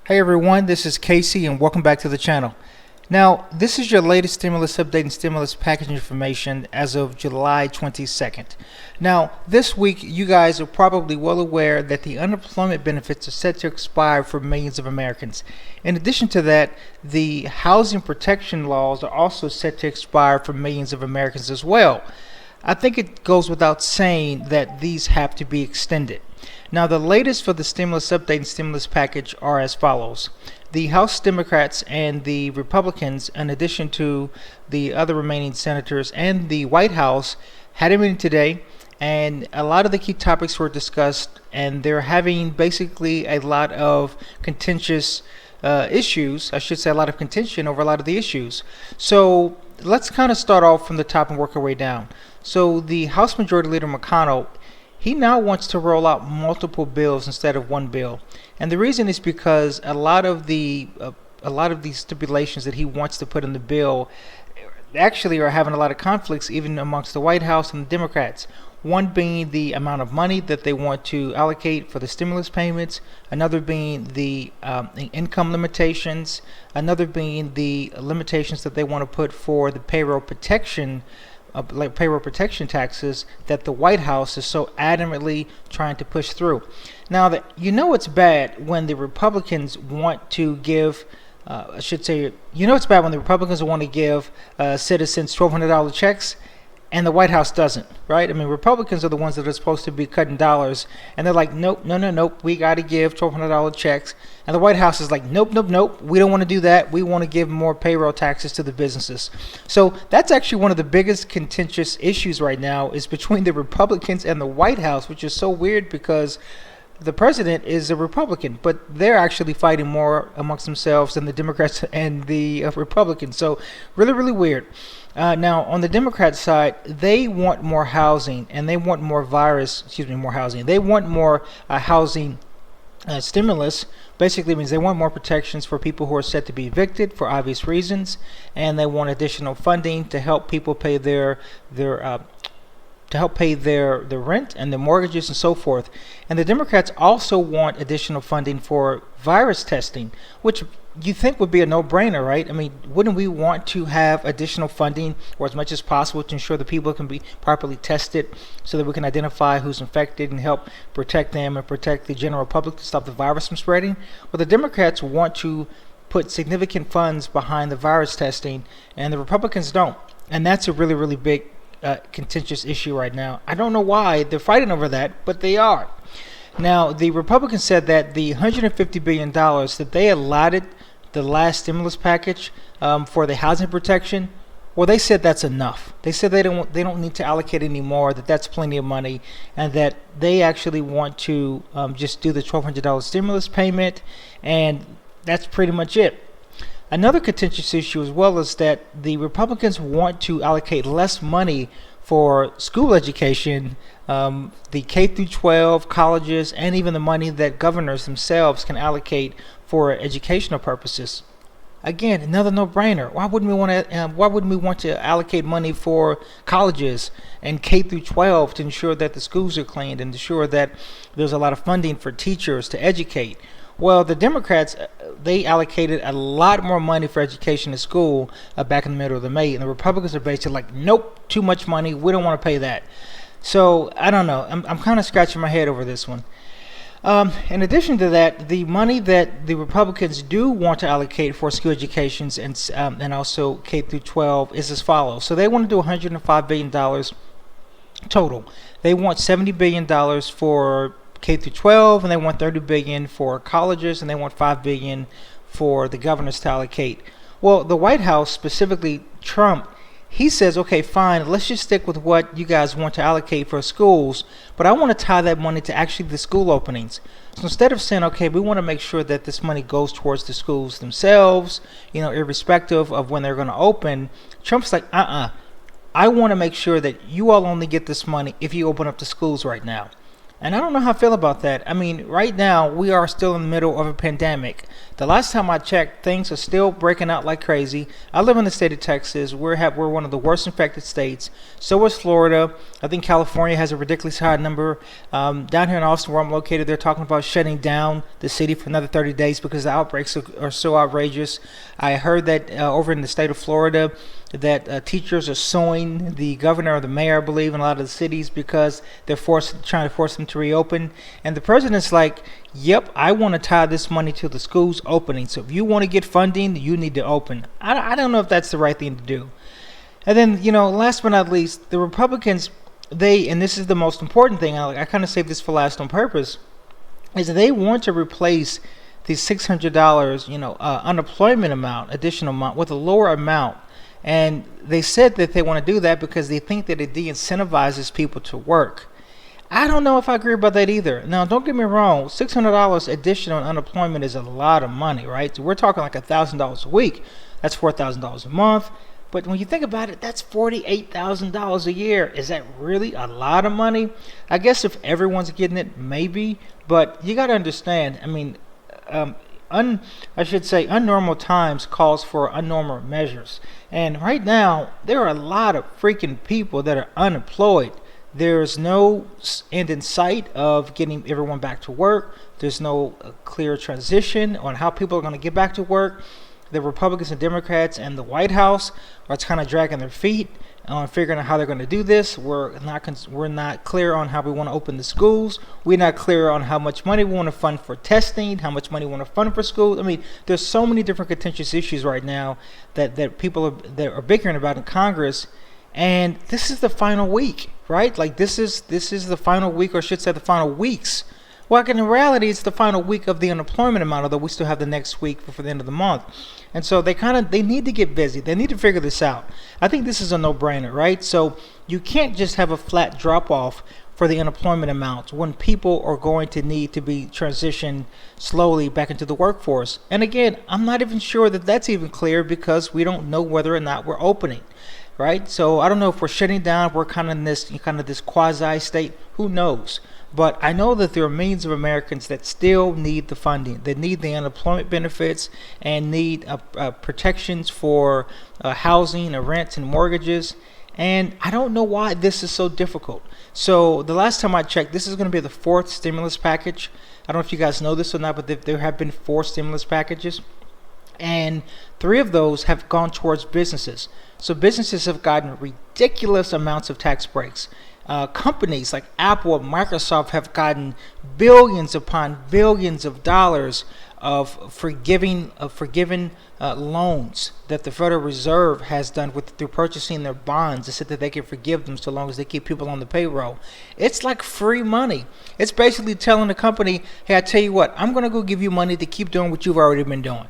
Hey everyone, this is Casey and welcome back to the channel. Now, this is your latest stimulus update and stimulus package information as of July 22nd. Now, this week you guys are probably well aware that the unemployment benefits are set to expire for millions of Americans. In addition to that, the housing protection laws are also set to expire for millions of Americans as well. I think it goes without saying that these have to be extended. Now, the latest for the stimulus update and stimulus package are as follows. The House Democrats and the Republicans, in addition to the other remaining senators and the White House, had a meeting today, and a lot of the key topics were discussed, and they're having basically a lot of contentious issues. I should say a lot of contention over a lot of the issues. So let's kind of start off from the top and work our way down. So the House Majority Leader McConnell, he now wants to roll out multiple bills instead of one bill, and the reason is because a lot of these stipulations that he wants to put in the bill actually are having a lot of conflicts even amongst the White House and the Democrats. One being the amount of money that they want to allocate for the stimulus payments, another being the income limitations, another being the limitations that they want to put for the payroll protection taxes that the White House is so adamantly trying to push through. Now, that it's bad when the Republicans want to give it's bad when the Republicans want to give citizens $1,200 checks and the White House doesn't, right? I mean, Republicans are the ones that are supposed to be cutting dollars, and they're like, nope, no, we got to give $1,200 checks. And the White House is like, nope, we don't want to do that. We want to give more payroll taxes to the businesses. So that's actually one of the biggest contentious issues right now is between the Republicans and the White House, which is so weird because the president is a Republican, but they're actually fighting more amongst themselves than the Democrats and the Republicans. So really, really weird. Now, on the Democrat side, they want more housing and they want more housing. They want more housing stimulus. Basically means they want more protections for people who are set to be evicted for obvious reasons, and they want additional funding to help people pay their rent and their mortgages and so forth. And the Democrats also want additional funding for virus testing, which you think would be a no-brainer, right? I mean, wouldn't we want to have additional funding or as much as possible to ensure that people can be properly tested so that we can identify who's infected and help protect them and protect the general public to stop the virus from spreading? Well, the Democrats want to put significant funds behind the virus testing, and the Republicans don't. And that's a really, really big contentious issue right now. I don't know why they're fighting over that, but they are. Now, the Republicans said that the $150 billion that they allotted the last stimulus package for the housing protection, well, they said that's enough. They said they don't need to allocate any more, that's plenty of money, and that they actually want to just do the $1,200 stimulus payment, and that's pretty much it. Another contentious issue as well is that the Republicans want to allocate less money for school education, the K through 12, colleges, and even the money that governors themselves can allocate for educational purposes. Again, another no-brainer. Why wouldn't we want to allocate money for colleges and K through 12 to ensure that the schools are cleaned and ensure that there's a lot of funding for teachers to educate? Well, the Democrats, they allocated a lot more money for education in school back in the middle of the May, and the Republicans are basically like, nope, too much money, we don't want to pay that. So, I don't know, I'm kind of scratching my head over this one. In addition to that, the money that the Republicans do want to allocate for school educations and also K through 12 is as follows. So they want to do $105 billion total. They want $70 billion for K through 12, and they want $30 billion for colleges, and they want $5 billion for the governors to allocate. Well, the White House, specifically Trump, he says, okay, fine, let's just stick with what you guys want to allocate for schools, but I want to tie that money to actually the school openings. So instead of saying, okay, we want to make sure that this money goes towards the schools themselves, irrespective of when they're going to open, Trump's like, I want to make sure that you all only get this money if you open up the schools right now. And I don't know how I feel about that. I mean, right now we are still in the middle of a pandemic. The last time I checked, things are still breaking out like crazy. I live in the state of Texas. We're one of the worst infected states. So is Florida. I think California has a ridiculously high number. Down here in Austin, where I'm located, they're talking about shutting down the city for another 30 days because the outbreaks are so outrageous. I heard that over in the state of Florida, that teachers are suing the governor or the mayor, I believe, in a lot of the cities because they're trying to force them to reopen. And the president's like, "Yep, I want to tie this money to the schools opening. So if you want to get funding, you need to open." I don't know if that's the right thing to do. And then, last but not least, the Republicans, and this is the most important thing, I kind of saved this for last on purpose, is that they want to replace the $600, unemployment amount, additional amount, with a lower amount. And they said that they want to do that because they think that it de-incentivizes people to work. I don't know if I agree about that either. Now, don't get me wrong, $600 additional unemployment is a lot of money, right? So we're talking like $1,000 a week. That's $4,000 a month. But when you think about it, that's $48,000 a year. Is that really a lot of money? I guess if everyone's getting it, maybe. But you got to understand, I mean, unnormal times calls for unnormal measures. And right now, there are a lot of freaking people that are unemployed. There's no end in sight of getting everyone back to work. There's no clear transition on how people are going to get back to work. The Republicans and Democrats and the White House are kind of dragging their feet on figuring out how they're going to do this. We're not clear on how we want to open the schools. We're not clear on how much money we want to fund for testing, how much money we want to fund for schools. I mean, there's so many different contentious issues right now that people are bickering about in Congress. And this is the final week, right? Like this is the final week, or I should say the final weeks. Well, in reality, it's the final week of the unemployment amount, although we still have the next week before the end of the month. And so they need to get busy. They need to figure this out. I think this is a no-brainer, right? So you can't just have a flat drop-off for the unemployment amount when people are going to need to be transitioned slowly back into the workforce. And again, I'm not even sure that that's even clear because we don't know whether or not we're opening. Right? So I don't know if we're shutting down, we're kind of in this quasi state, who knows? But I know that there are millions of Americans that still need the funding. They need the unemployment benefits and need protections for housing, rents, and mortgages. And I don't know why this is so difficult. So the last time I checked, this is going to be the fourth stimulus package. I don't know if you guys know this or not, but there have been 4 stimulus packages. And 3 of those have gone towards businesses. So businesses have gotten ridiculous amounts of tax breaks. Companies like Apple and Microsoft have gotten billions upon billions of dollars of forgiven loans that the Federal Reserve has done through purchasing their bonds. They said that they can forgive them so long as they keep people on the payroll. It's like free money. It's basically telling the company, hey, I tell you what, I'm going to go give you money to keep doing what you've already been doing.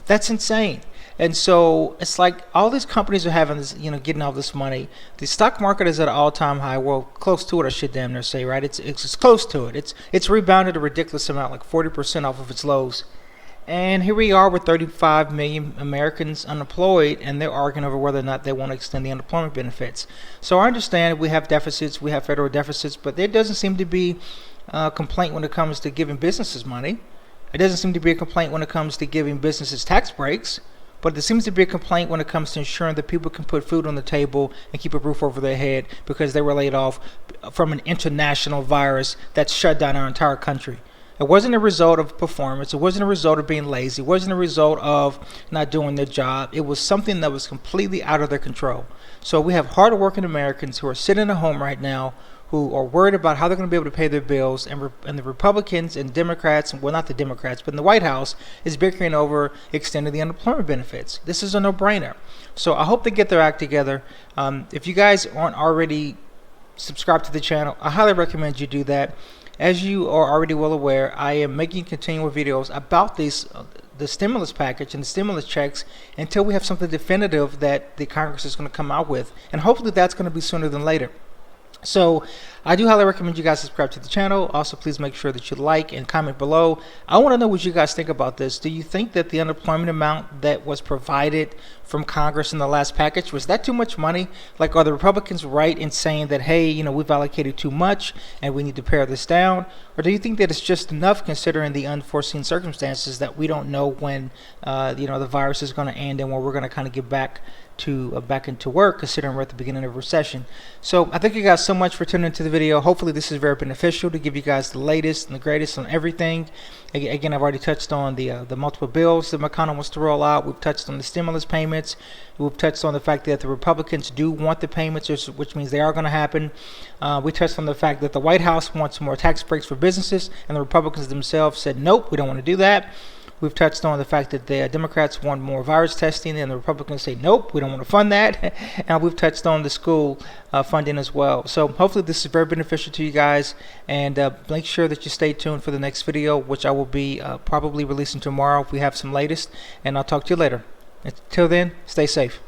That's insane. And so it's like all these companies are having this, getting all this money. The stock market is at an all-time high. Well, close to it, I should damn near say, right? It's close to it. It's rebounded a ridiculous amount, like 40% off of its lows. And here we are with 35 million Americans unemployed, and they're arguing over whether or not they want to extend the unemployment benefits. So I understand we have deficits, we have federal deficits, but there doesn't seem to be a complaint when it comes to giving businesses money. It doesn't seem to be a complaint when it comes to giving businesses tax breaks, but there seems to be a complaint when it comes to ensuring that people can put food on the table and keep a roof over their head because they were laid off from an international virus that shut down our entire country. It wasn't a result of performance. It wasn't a result of being lazy. It wasn't a result of not doing their job. It was something that was completely out of their control. So we have hardworking Americans who are sitting at home right now who are worried about how they're going to be able to pay their bills, and the Republicans and Democrats, well, not the Democrats, but in the White House, is bickering over extending the unemployment benefits. This is a no-brainer. So I hope they get their act together. If you guys aren't already subscribed to the channel, I highly recommend you do that. As you are already well aware, I am making continual videos about the stimulus package and the stimulus checks until we have something definitive that the Congress is going to come out with. And hopefully that's going to be sooner than later. So I do highly recommend you guys subscribe to the channel. Also, please make sure that you like and comment below. I want to know what you guys think about this. Do you think that the unemployment amount that was provided from Congress in the last package, was that too much money? Like, are the Republicans right in saying that, hey, we've allocated too much and we need to pare this down? Or do you think that it's just enough considering the unforeseen circumstances that we don't know when, the virus is going to end and when we're going to kind of get back into work, considering we're at the beginning of a recession? So I thank you guys so much for tuning into the video. Hopefully this is very beneficial to give you guys the latest and the greatest on everything. Again, I've already touched on the multiple bills that McConnell wants to roll out. We've touched on the stimulus payments. We've touched on the fact that the Republicans do want the payments, which means they are going to happen. We touched on the fact that the White House wants more tax breaks for businesses, and the Republicans themselves said, nope, we don't want to do that. We've touched on the fact that the Democrats want more virus testing, and the Republicans say, nope, we don't want to fund that. And we've touched on the school funding as well. So hopefully this is very beneficial to you guys. And make sure that you stay tuned for the next video, which I will be probably releasing tomorrow if we have some latest. And I'll talk to you later. Until then, stay safe.